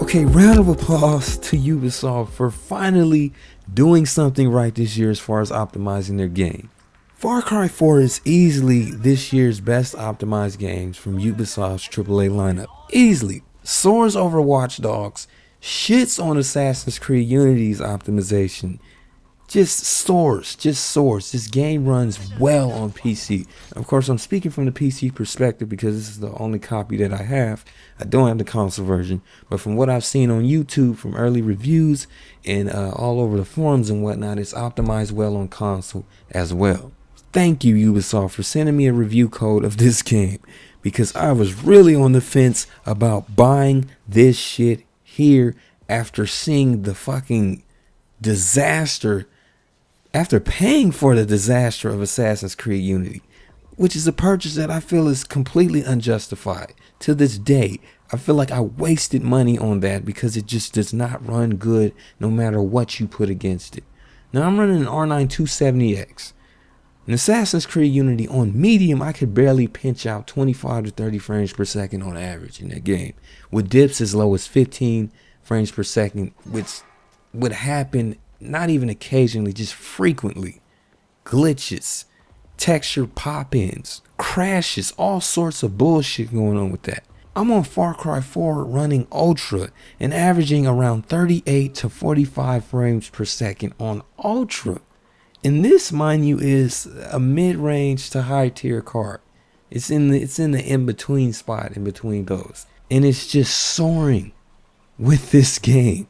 Okay, round of applause to Ubisoft for finally doing something right this year as far as optimizing their game. Far Cry 4 is easily this year's best optimized games from Ubisoft's AAA lineup. Easily. Soars over Watch Dogs, shits on Assassin's Creed Unity's optimization. Just soars. This game runs well on PC. Of course, I'm speaking from the PC perspective because this is the only copy that I have. I don't have the console version, but from what I've seen on YouTube, from early reviews and all over the forums and whatnot, it's optimized well on console as well. Thank you, Ubisoft, for sending me a review code of this game, because I was really on the fence about buying this shit here after seeing the fucking disaster, after paying for the disaster of Assassin's Creed Unity, which is a purchase that I feel is completely unjustified. To this day, I feel like I wasted money on that because it just does not run good no matter what you put against it. Now I'm running an R9 270X. In Assassin's Creed Unity on medium, I could barely pinch out 25 to 30 frames per second on average in that game, with dips as low as 15 frames per second, which would happen not even occasionally, just frequently. Glitches, texture pop-ins, crashes, all sorts of bullshit going on with that. I'm on Far Cry 4 running Ultra and averaging around 38 to 45 frames per second on Ultra. And this, mind you, is a mid-range to high-tier card. It's in the in-between spot in between those. And it's just soaring with this game.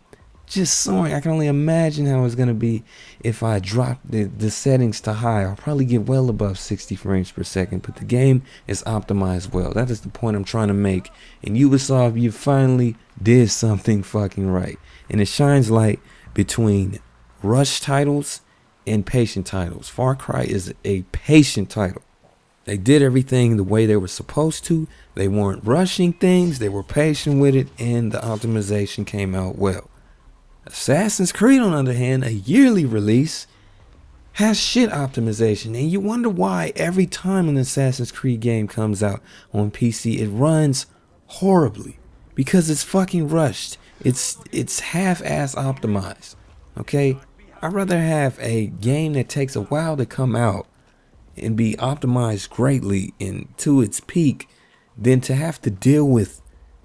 Just soaring. I can only imagine how it's going to be if I drop the settings to high. I'll probably get well above 60 frames per second, but the game is optimized well. That is the point I'm trying to make. And Ubisoft, you finally did something fucking right. And it shines light between rush titles and patient titles. Far Cry is a patient title. They did everything the way they were supposed to. They weren't rushing things. They were patient with it, and the optimization came out well. Assassin's Creed, on the other hand, a yearly release, has shit optimization, and you wonder why every time an Assassin's Creed game comes out on PC, it runs horribly, because it's fucking rushed. It's half-ass optimized. Okay, I'd rather have a game that takes a while to come out and be optimized greatly and to its peak than to have to deal with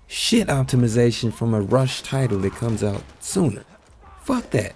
shit optimization from a rush title that comes out sooner. Fuck that.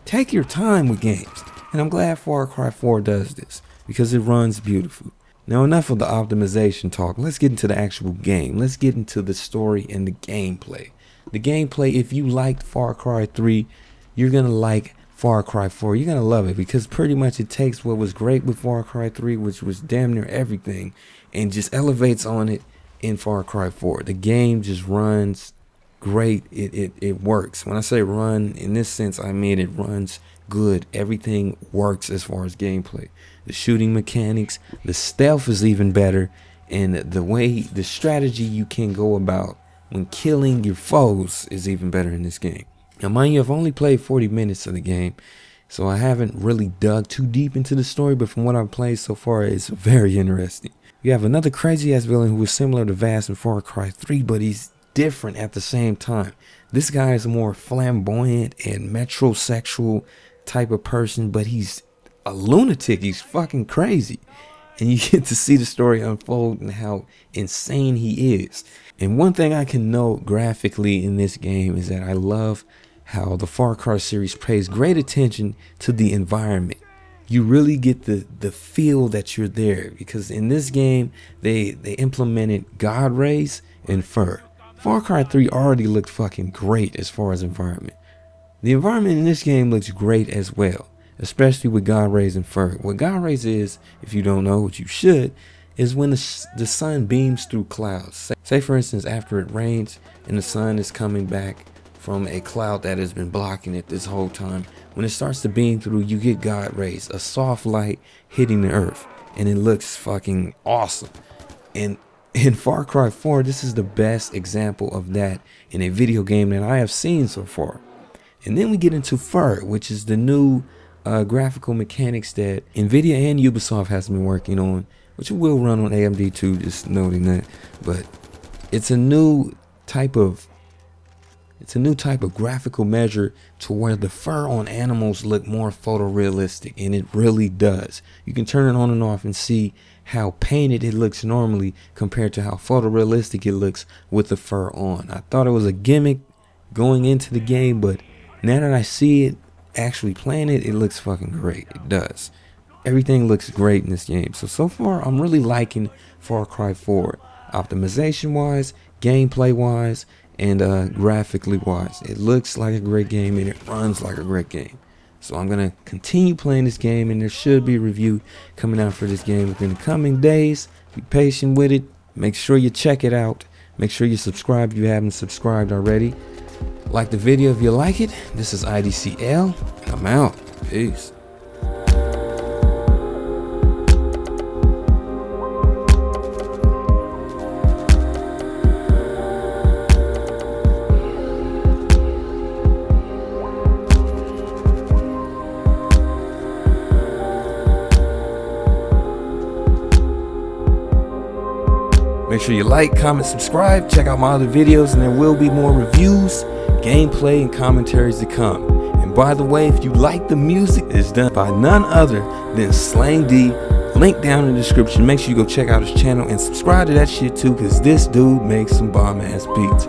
Take your time with games. And I'm glad Far Cry 4 does this, because it runs beautifully. Now, enough of the optimization talk. Let's get into the actual game. Let's get into the story and the gameplay. The gameplay, if you liked Far Cry 3, you're going to like Far Cry 4. You're going to love it, because pretty much it takes what was great with Far Cry 3, which was damn near everything, and just elevates on it in Far Cry 4. The game just runs great. It works. When I say run in this sense, I mean it runs good. Everything works as far as gameplay. The shooting mechanics, the stealth is even better, and the strategy you can go about when killing your foes is even better in this game. Now mind you, I've only played 40 minutes of the game, so I haven't really dug too deep into the story, but from what I've played so far, it's very interesting. You have another crazy ass villain who is similar to Vast in Far Cry 3, but he's different at the same time. This guy is a more flamboyant and metrosexual type of person, but he's a lunatic. He's fucking crazy. And you get to see the story unfold and how insane he is. And one thing I can note graphically in this game is that I love how the Far Cry series pays great attention to the environment. You really get the feel that you're there, because in this game they implemented God rays and fur. Far Cry 3 already looked fucking great as far as environment. The environment in this game looks great as well, especially with God rays and fur. What God rays is, if you don't know, what you should, is when the sun beams through clouds. Say for instance, after it rains and the sun is coming back from a cloud that has been blocking it this whole time, when it starts to beam through, you get God rays, a soft light hitting the earth, and it looks fucking awesome. And in Far Cry 4, this is the best example of that in a video game that I have seen so far. And then we get into Fur, which is the new graphical mechanics that Nvidia and Ubisoft has been working on, which will run on AMD too, just noting that. But it's a new type of It's a new type of graphical measure to where the fur on animals look more photorealistic, and it really does. You can turn it on and off and see how painted it looks normally compared to how photorealistic it looks with the fur on. I thought it was a gimmick going into the game, but now that I see it actually playing it, it looks fucking great. It does. Everything looks great in this game. So far I'm really liking Far Cry 4. Optimization wise, gameplay wise, and graphically wise. It looks like a great game and it runs like a great game. So I'm gonna continue playing this game, and there should be a review coming out for this game within the coming days. Be patient with it. Make sure you check it out. Make sure you subscribe if you haven't subscribed already. Like the video if you like it. This is IDCL, and I'm out. Peace. Make sure you like, comment, subscribe, check out my other videos, and there will be more reviews, gameplay, and commentaries to come. And by the way, if you like the music, it's done by none other than Slang D. Link down in the description. Make sure you go check out his channel and subscribe to that shit too, because this dude makes some bomb ass beats.